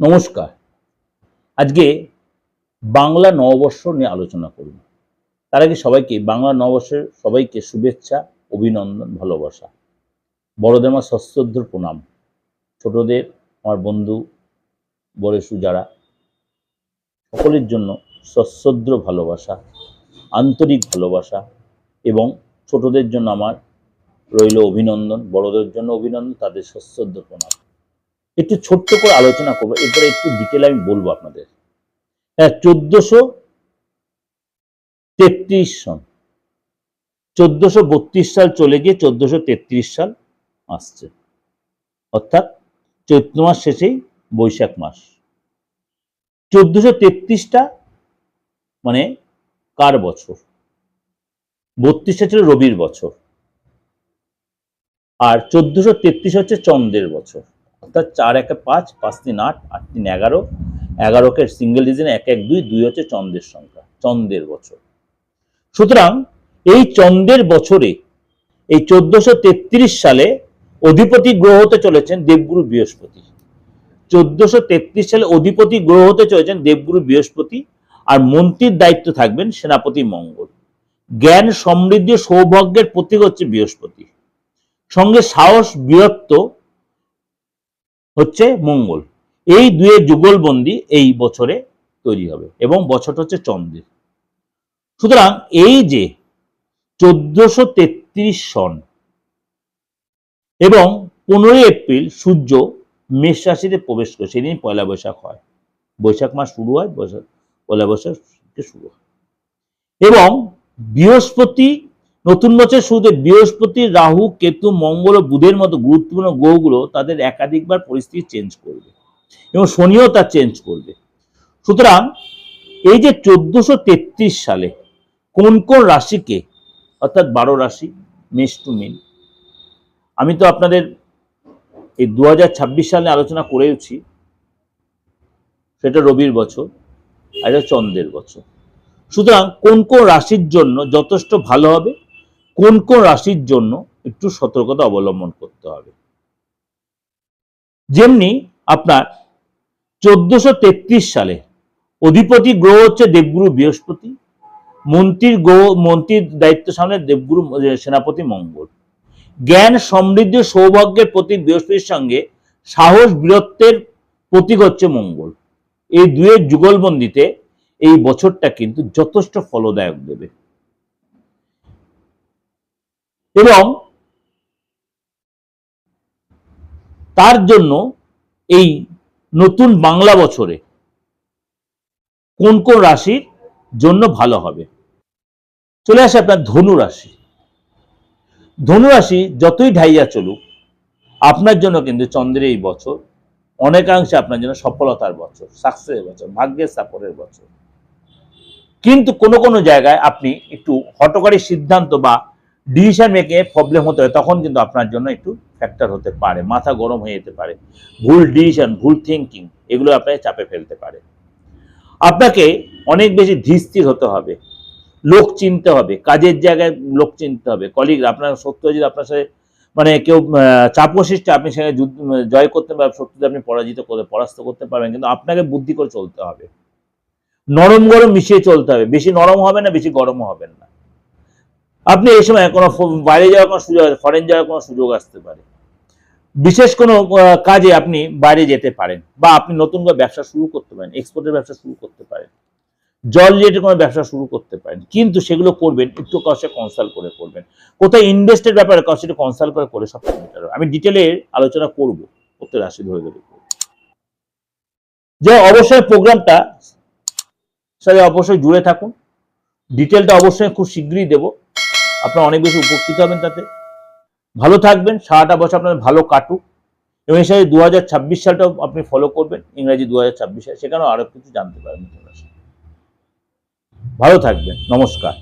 নমস্কার। আজকে বাংলা নববর্ষ নিয়ে আলোচনা করব। তার আগে সবাইকে বাংলা নববর্ষের সবাইকে শুভেচ্ছা, অভিনন্দন, ভালোবাসা। বড়দের আমার সশ্রদ্ধ প্রণাম, ছোটদের আমার বন্ধু বয়সী যারা সকলের জন্য সশ্রদ্ধ ভালোবাসা, আন্তরিক ভালোবাসা এবং ছোটদের জন্য আমার রইল অভিনন্দন, বড়দের জন্য অভিনন্দন, তাদের সশ্রদ্ধ প্রণাম। একটু ছোট্ট করে আলোচনা করবো, এরপরে একটু ডিটেল আমি বলবো আপনাদের। 1433 সন, 1432 সাল চলে গিয়ে 1433 সাল আসছে, অর্থাৎ চৈত্র মাস শেষেই বৈশাখ মাস। 1433টা মানে কার বছর? 32টা ছিল রবির বছর, আর 1433 হচ্ছে চন্দ্রের বছর, অর্থাৎ 4 1 5, 5 3 8, 8 3 11, 11কে সিঙ্গেল ডিজিট 1 1 2, 2 হচ্ছে চন্দ্রের সংখ্যা, চন্দ্রের বছর। সুতরাং এই চন্দ্রের বছরে এই 1433 সালে অধিপতি গ্রহ হতে চলেছেন দেবগুরু বৃহস্পতি। 1433 সালে অধিপতি গ্রহ হতে চলেছেন দেবগুরু বৃহস্পতি, আর মন্ত্রীর দায়িত্ব থাকবেন সেনাপতি মঙ্গল। জ্ঞান, সমৃদ্ধি, সৌভাগ্যের প্রতীক হচ্ছে বৃহস্পতি, সঙ্গে সাহস, বীরত্ব হচ্ছে মঙ্গল। এই দুয়ের যুগলবন্দি এই বছরে তৈরি হবে এবং বছরটা হচ্ছে চন্দ্রের। সুতরাং এই যে 1433 সন এবং 15 এপ্রিল সূর্য মেষ রাশিতে প্রবেশ করে, সেদিন পয়লা বৈশাখ হয়, বৈশাখ মাস শুরু হয়, পয়লা বৈশাখ শুরু হয়। এবং বৃহস্পতি, নতুন বছর শুরুতে বৃহস্পতি, রাহু, কেতু, মঙ্গল ও বুধের মতো গুরুত্বপূর্ণ গ্রহগুলো তাদের একাধিকবার পরিস্থিতি চেঞ্জ করবে এবং শনিও তা চেঞ্জ করবে। সুতরাং এই যে 1433 সালে কোন কোন রাশিকে, অর্থাৎ 12 রাশি মেষ টু মীন, আমি তো আপনাদের এই 2026 সালে আলোচনা করেওছি, সেটা রবির বছর আর এটা চন্দ্রের বছর। সুতরাং কোন কোন রাশির জন্য যথেষ্ট ভালো হবে, কোন কোন রাশির জন্য একটু সতর্কতা অবলম্বন করতে হবে। যেমনি আপনার 1433 সালে অধিপতি গ্রহ হচ্ছে দেবগুরু বৃহস্পতি, মন্ত্রীর দায়িত্ব সামনে দেবগুরু সেনাপতি মঙ্গল। জ্ঞান, সমৃদ্ধি, সৌভাগ্যের প্রতীক বৃহস্পতির সঙ্গে সাহস, বীরত্বের প্রতীক হচ্ছে মঙ্গল। এই দুয়ের যুগলবন্দিতে এই বছরটা কিন্তু যথেষ্ট ফলদায়ক দেবে। এবং তার জন্য এই নতুন বাংলা বছরে কোন কোন রাশির জন্য ভালো হবে, চলে আসে আপনার ধনু রাশি। ধনু রাশি যতই ঢাইয়া চলুক, আপনার জন্য কিন্তু চন্দ্রের এই বছর অনেকাংশে আপনার জন্য সফলতার বছর, সাকসেসের বছর, ভাগ্যের সাপোর্টের বছর। কিন্তু কোনো কোনো জায়গায় আপনি একটু হঠকারী সিদ্ধান্ত বা ডিসিশন মেকিং এ প্রবলেম হতে পারে, তখন কিন্তু আপনার জন্য একটু ফ্যাক্টর হতে পারে, মাথা গরম হয়ে যেতে পারে, ভুল ডিসিশন, ভুল থিঙ্কিং, এগুলো আপনাকে চাপে ফেলতে পারে। আপনাকে অনেক বেশি ধীর হতে হবে, লোক চিনতে হবে, কাজের জায়গায় লোক চিনতে হবে, কলিগ, আপনার সত্য যদি আপনার সাথে মানে কেউ চাপও সৃষ্টি, আপনি সেখানে জয় করতে পারবেন, শত্রুতে আপনি পরাস্ত করতে পারবেন, কিন্তু আপনাকে বুদ্ধি করে চলতে হবে, নরম গরম মিশিয়ে চলতে হবে, বেশি নরম হবে না, বেশি গরমও হবেন না। আপনি এই সময় কোনো বাইরে যাওয়ার কোনো সুযোগ, ফরেন যাওয়ার কোনো সুযোগ আসতে পারে, বিশেষ কোনো কাজে আপনি বাইরে যেতে পারেন, বা আপনি নতুন করে ব্যবসা শুরু করতে পারেন, এক্সপোর্টের ব্যবসা শুরু করতে পারেন, জল রিলেটেড কোনো ব্যবসা শুরু করতে পারেন। কিন্তু সেগুলো করবেন একটু কাছে কনসাল্ট করে করবেন, কোথায় ইনভেস্টের ব্যাপারে কাছে কনসাল্ট করে সবচেয়ে বেটার। আমি ডিটেলে আলোচনা করবো, প্রত্যেক রাশি ধরে ধরে যে অবশ্যই প্রোগ্রামটা সাথে অবশ্যই জুড়ে থাকুন, ডিটেলটা অবশ্যই খুব শীঘ্রই দেব, আপনারা অনেক বেশি উপকৃত হবেন তাতে। ভালো থাকবেন, সারাটা বছর আপনাদের ভালো কাটুক, এবং এর সাথে 2026 সালটাও আপনি ফলো করবেন, ইংরেজি 2026 সাল, সেখানেও আরো কিছু জানতে পারবেন। ভালো থাকবেন, নমস্কার।